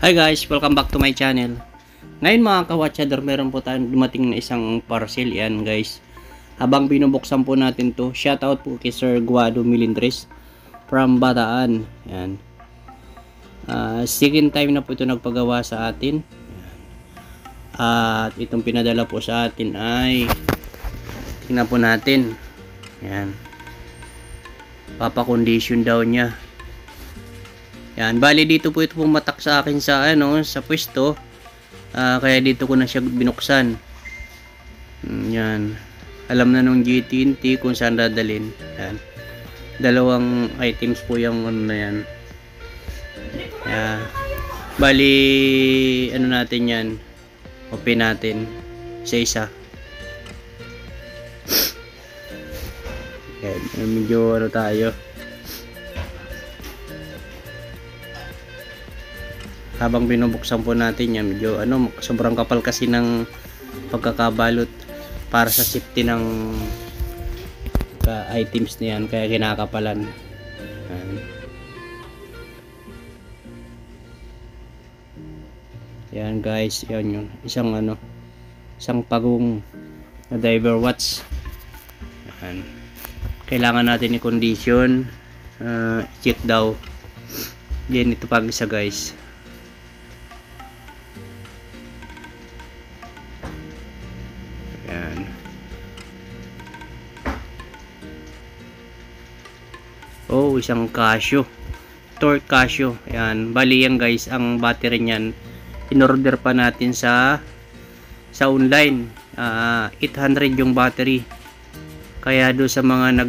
Hi guys, welcome back to my channel. Ngayon mga kawatchador, meron po tayong dumating na isang parcel. Yan guys, habang binubuksan po natin to, shoutout po kay Sir Guado Milindres from Bataan. Yan, second time na po ito nagpagawa sa atin. At itong pinadala po sa atin ay, tingnan po natin. Yan, papa-condition daw niya. Yan, bali dito po ito pumatak sa akin sa sa pwesto. Kaya dito ko na siya binuksan. Yan. Alam na nung GT&T kung saan dadalhin. Yan. Dalawang items po yung na yan. Yan. Bali natin yan. Open natin isa-isa. Yan, medyo tayo. Habang binubuksan po natin yan, medyo sobrang kapal kasi ng pagkakabalot para sa safety ng items na yan, kaya kinakapalan. Yan guys, yan yun, isang pagong na diver watch. Yan. Kailangan natin i-condition, check daw. Yan, ito pag isa guys. Oh, isang Casio, Torque Casio. Ayan, bali yan guys, ang battery niyan in-order pa natin sa online. 800 yung battery. Kaya do sa mga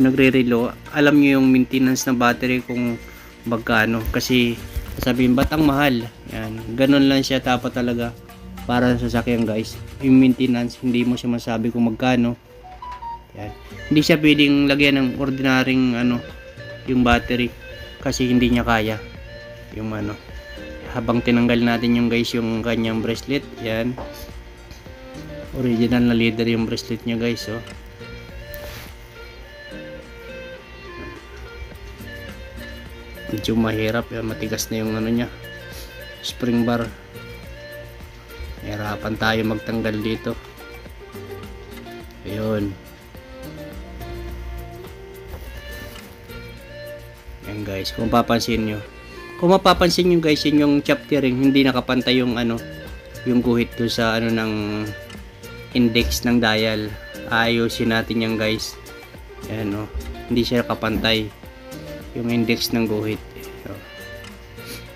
nagre-relo, alam niyo yung maintenance ng battery kung magkano, kasi sabihin ba't ang mahal. Yan, ganun lang siya dapat talaga para sa sasakyan guys. Yung maintenance, hindi mo siya masabi kung magkano. Yan. Hindi siya pwedeng lagyan ng ordinaryong yung battery, kasi hindi niya kaya yung habang tinanggal natin yung guys yung kanyang bracelet. Yan, original na leather yung bracelet niya guys. Oh, medyo mahirap yan, matigas na yung niya, spring bar. Hirapan tayo magtanggal dito. Ayun. Yan guys, kung mapapansin nyo guys, yun yung chaptering, hindi nakapantay yung yung guhit do sa ng index ng dial. Ayusin natin yan guys. Yan hindi siya nakapantay yung index ng guhit.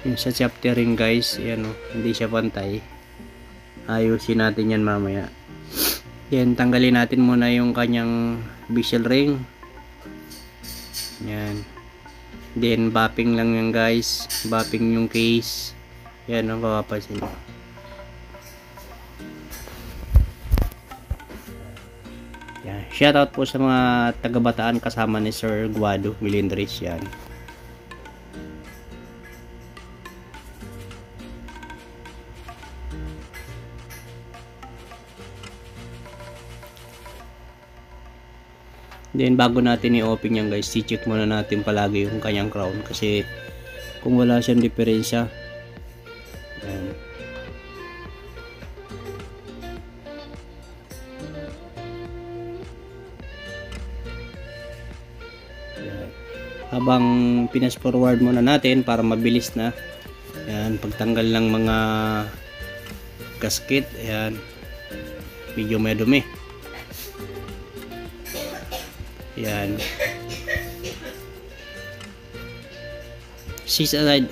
Yung sa chaptering guys, yan hindi siya pantay. Ayusin natin yan mamaya. Yan, tanggalin natin muna yung kanyang bezel ring. Yan. Then bapping lang yan guys, bapping yung case. Yan ang mapapansin nyo. Yan, shoutout po sa mga taga Bataan kasama ni Sir Guado Milindres. Yan. Then bago natin i-open yan guys, i-check muna natin palagi yung kanyang crown, kasi kung wala siyang diferensya. Yan. Yan. Habang pinas forward muna natin para mabilis na. Yan, pagtanggal ng mga gasket. Yan, medyo may dumi. Yan. Six aside.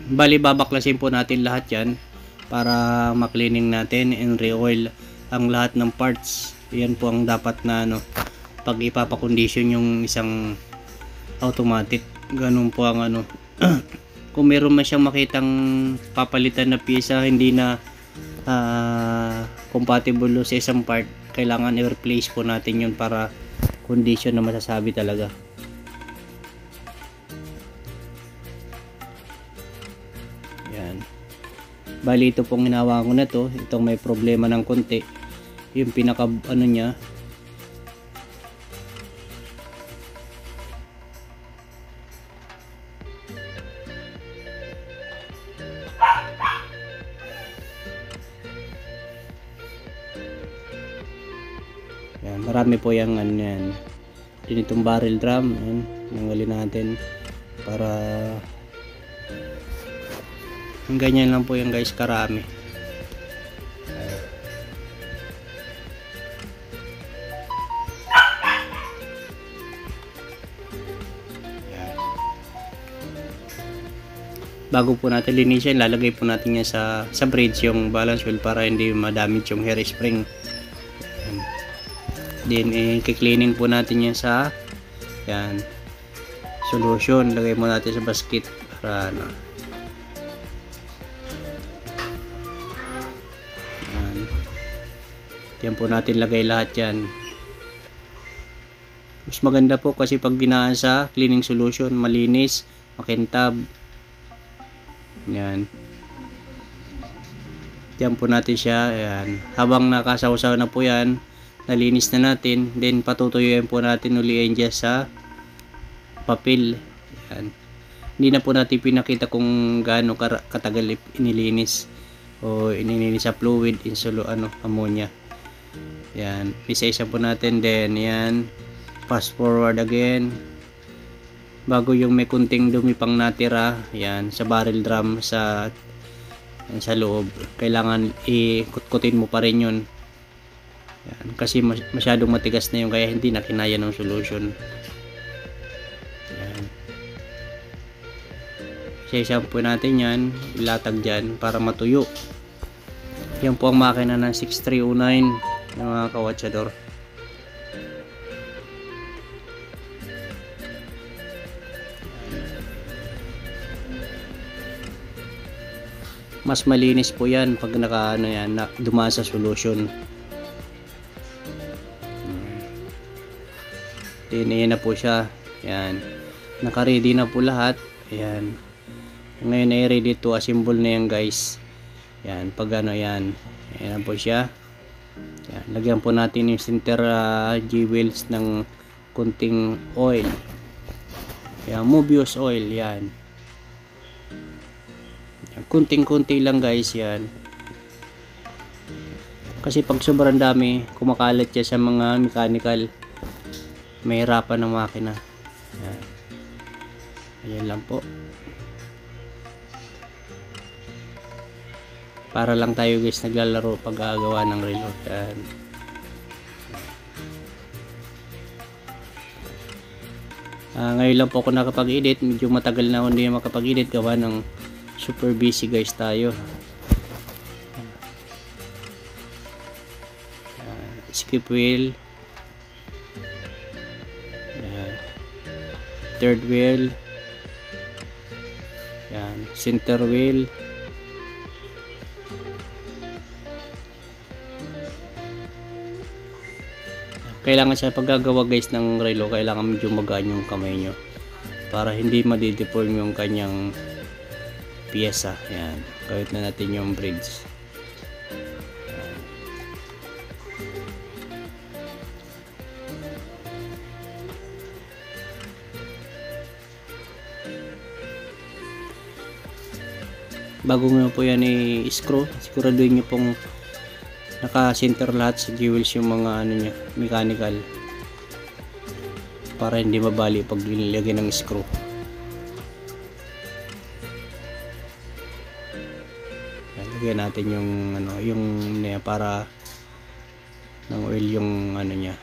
Bali babaklasin po natin lahat yan para maklining natin and re-oil ang lahat ng parts. Yan po ang dapat na pag ipapakondisyon yung isang automatic. Ganun po ang kung meron man siyang makitang papalitan na pyesa hindi na compatible sa isang part, kailangan i-replace po natin yun para condition na masasabi talaga. Yan. Bali ito pong hinawa ko na to, itong may problema ng konti, yung pinaka ano niya. Yan, marami po yung ano yan. Din itong barrel drum, yan, nanggalin natin para ganyan lang po yung guys, karami. Bago po natin linisin, lalagay po natin yan sa bridge yung balance wheel para hindi madamage yung hair spring. Then i-cleaning po natin yan sa yan solution, lagay mo natin sa basket para ano. Yan po natin lagay lahat yan. Mas maganda po kasi pag ginaan sa cleaning solution, malinis, makintab. Yan. Yan po natin siya. Yan. Habang nakasawsaw na po yan, nalinis na natin, then patutuyuin po natin uliin dyan sa papel. Yan. Hindi na po natin pinakita kung gaano katagal inilinis o inilinis sa fluid, ammonia. Yan, isa-isa po natin, then yan, fast forward again bago yung may kunting dumi pang natira yan sa barrel drum sa loob, kailangan ikutkutin mo pa rin yun yan, kasi masyadong matigas na yung kaya hindi na kinaya ng solution. Yan, isa-isa po natin yan, ilatag dyan para matuyo. Yan po ang makina ng 6309 ng mga kawatsador. Mas malinis po yan pag dumaan sa solution. Yan na po siya. Yan, naka-ready na po lahat. Yan, ngayon ay ready to assemble na yan guys. Yan, pag yan, yan po siya. Yan, lagyan po natin yung center G-wheels ng kunting oil. Yan, Mobius oil yan. Yan, kunting-kunti lang guys yan. Kasi pag sobrang dami, kumakalat siya sa mga mechanical. Mahirapan ng makina. Yan. Ayan lang po. Para lang tayo guys naglalaro pag gagawa ng reload. Ngayon lang po ako nakapag-edit, medyo matagal na ako hindi makapag-edit gawa ng super busy guys tayo. Skip wheel, third wheel, yan, center wheel, kailangan sa paggagawa guys ng relo, kailangan medyo magaan yung kamay nyo para hindi madideform yung kanyang piyesa. Yan, kawit na natin yung bridge. Bago nyo po yan i-screw, siguraduhin nyo pong naka-center lahat sa jewels yung mga ano niya, mechanical, para hindi mabali pag nilagay ng screw. Lagyan natin yung yung para ng oil yung niya,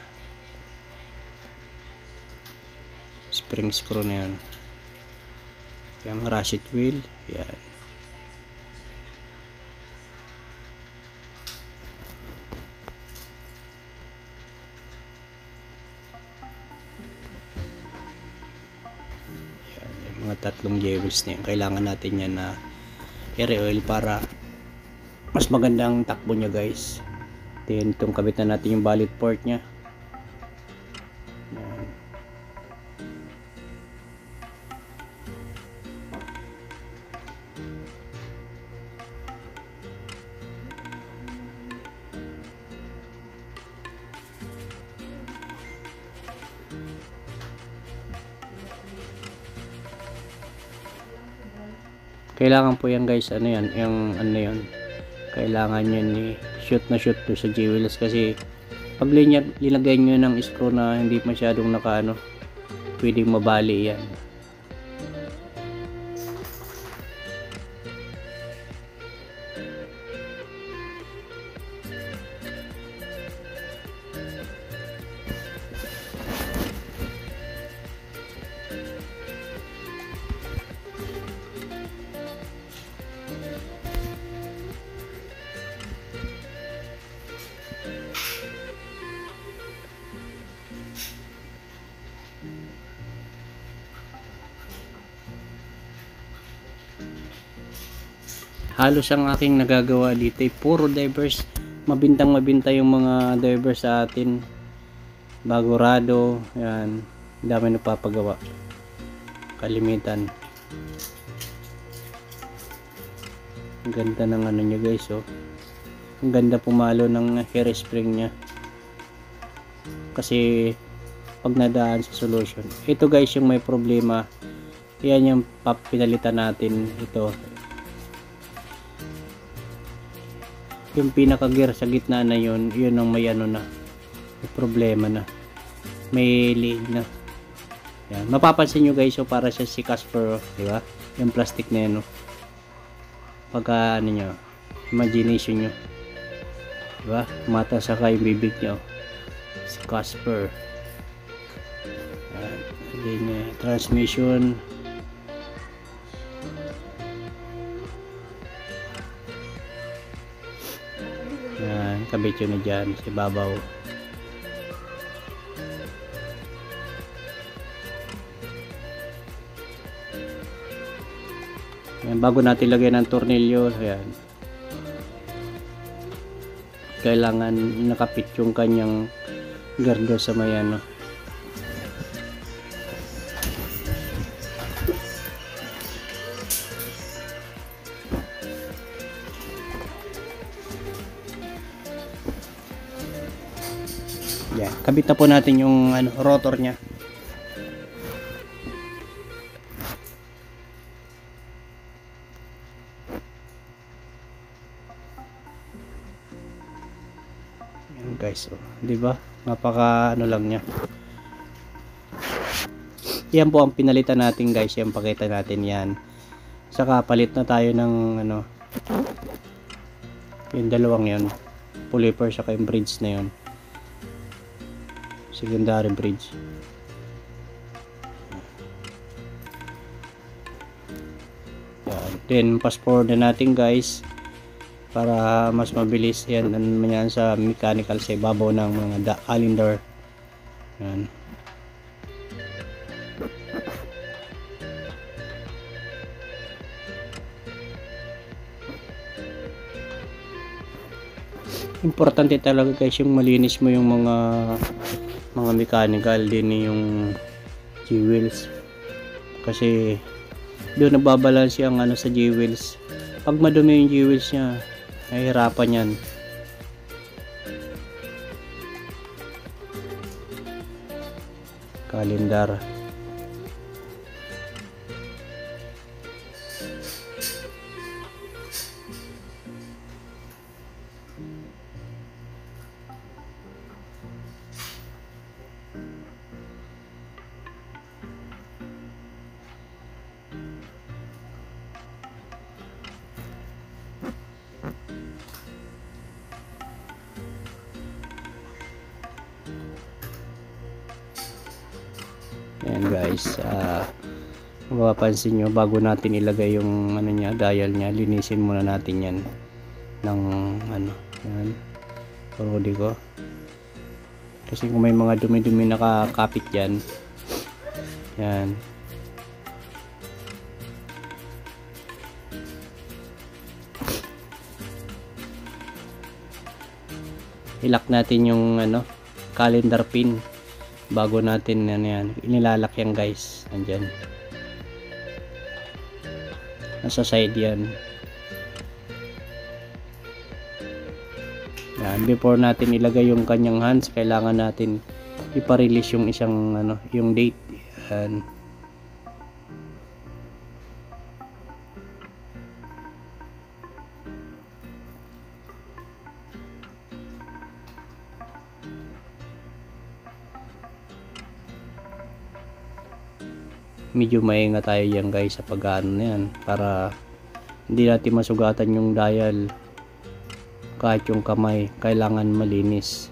spring screw na yan. Yung ratchet wheel, yan. Mga tatlong jewels na yan, kailangan natin yan na i-oil para mas magandang takbo nya guys. Then itong kabit na natin yung valid port nya. Yan. Kailangan po yan guys, ano yan, yung ano yun, kailangan yan shoot na shoot to sa jewels, kasi pag linagay nyo ng screw na hindi masyadong naka pwedeng mabali yan. Halos ang aking nagagawa dito ay puro divers. Mabintang mabinta yung mga divers sa atin. Bagorado, yan. Dami napapagawa. Kalimitan. Ang ganda ng ano nyo guys, oh. Ang ganda pumalo ng hairspring nya. Kasi pag nadaan sa solution. Ito guys yung may problema. Yan yung pinalitan natin ito. Yung pinaka gear sa gitna na yun ang may may problema na, may leak na. Yan, mapapansin nyo guys, so para siya si Casper, di ba? Yung plastic na yan, pagka nyo, imagination nyo, di ba? Mata sa yung bibig nyo, si Casper. Yan, then transmission. Yan, kabit yun na dyan sa babaw. Yan, bago natin lagyan ng tornilyo, yan, kailangan nakapit yung kanyang gardo sa may yan, kabit na po natin yung rotor nya. Yan guys, di ba? Napaka lang niya. Yan po ang pinalitan natin guys, yan pakita natin yan. Saka palit na tayo ng yung dalawang yan, puliper saka yung bridge na yon, secondary bridge. Yan. Then fast forward na natin guys para mas mabilis. Yan yan sa mechanical sa ibabaw ng mga calendar. Yan. Importante talaga guys yung malinis mo yung mga mechanical din yung G-wheels, kasi doon nababalanse ang sa G-wheels. Pag madumi yung G-wheels nya, nahihirapan yan. Calendar. Ayan guys, mapapansin nyo bago natin ilagay yung nya, dial nya, linisin muna natin yan ng yan, parodi ko, kasi kung may mga dumi-dumi nakakapit yan, yan, ilak natin yung calendar pin bago natin yan, inilalak yan guys, andyan nasa side yan. Yan, before natin ilagay yung kanyang hands, kailangan natin ipa-release yung isang yung date. Yan. medyo maingat tayo yan guys sa pag-ano na yan, para hindi natin masugatan yung dial. Kahit yung kamay kailangan malinis.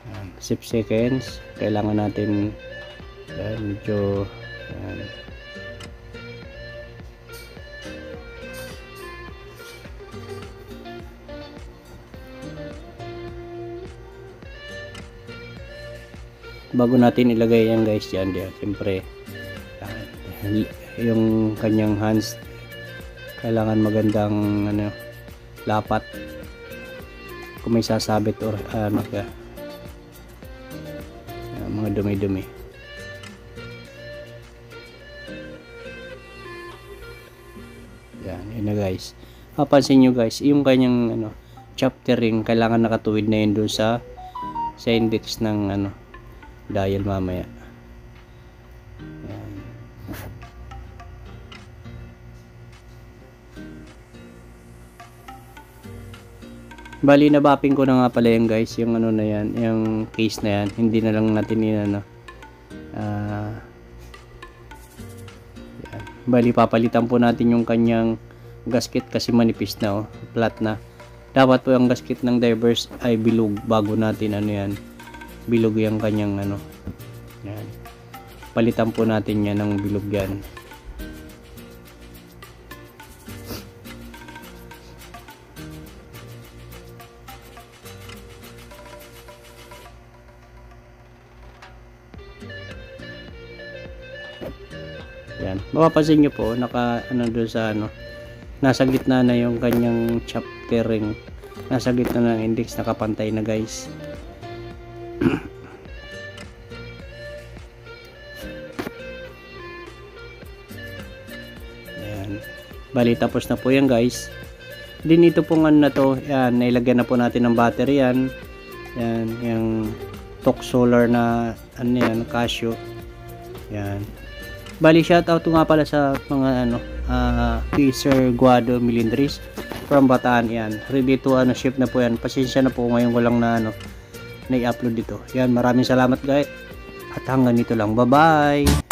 Yan, 6 seconds kailangan natin yan, medyo yan. Bago natin ilagay yan guys yan, siyempre yung kanyang hands kailangan magandang ano, lapat kung may sasabit or ano ka, mga dumi-dumi. Yan, yun na guys. Papansin nyo guys, yung kanyang ano, chapter ring kailangan nakatuwid na yun doon sa index ng ano, dial mamaya. Yan. Bali nabapping ko na nga pala yan guys, yung ano na yan, yung case na yan, hindi na lang natin yan ano. Yan. Bali papalitan po natin yung kanyang gasket kasi manipis na, flat na. Dapat po ang gasket ng divers ay bilog bago natin ano yan, bilog yung kanyang ano. Yan. Palitan po natin yan ng bilog yan. Yan. Mapapansin nyo po naka ano doon sa ano, nasa gitna na yung kanyang chapter ring, nasa gitna ng index, nakapantay na guys. Yan. Bali tapos na po yan guys. Din ito pong ano na to, yan, nailagyan na po natin ng battery yan. Yan, yung Tok Solar na ano yan, Casio. Yan. Bali shoutout nga pala sa mga ano, Sir Guado Milindris from Bataan yan. Ready to ano, ship na po yan. Pasensya na po ngayon ko lang na ano, na i-upload dito. Yan, maraming salamat guys. At hanggang dito lang. Bye-bye.